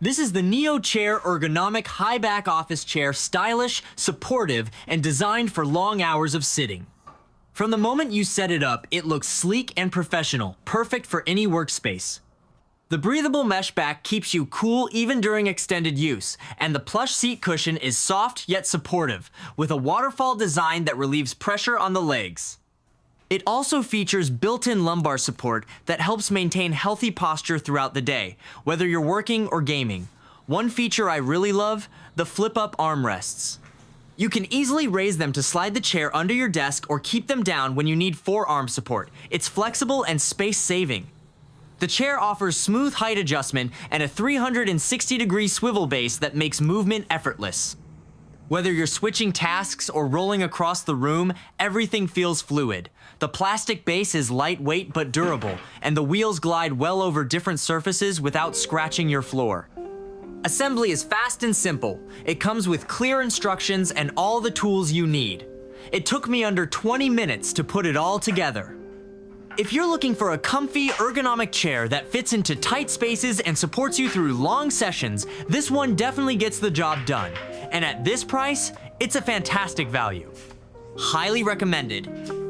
This is the Neo Chair ergonomic high back office chair, stylish, supportive, and designed for long hours of sitting. From the moment you set it up, it looks sleek and professional, perfect for any workspace. The breathable mesh back keeps you cool even during extended use, and the plush seat cushion is soft yet supportive, with a waterfall design that relieves pressure on the legs. It also features built-in lumbar support that helps maintain healthy posture throughout the day, whether you're working or gaming. One feature I really love, the flip-up armrests. You can easily raise them to slide the chair under your desk or keep them down when you need forearm support. It's flexible and space-saving. The chair offers smooth height adjustment and a 360-degree swivel base that makes movement effortless. Whether you're switching tasks or rolling across the room, everything feels fluid. The plastic base is lightweight but durable, and the wheels glide well over different surfaces without scratching your floor. Assembly is fast and simple. It comes with clear instructions and all the tools you need. It took me under 20 minutes to put it all together. If you're looking for a comfy, ergonomic chair that fits into tight spaces and supports you through long sessions, this one definitely gets the job done. And at this price, it's a fantastic value. Highly recommended.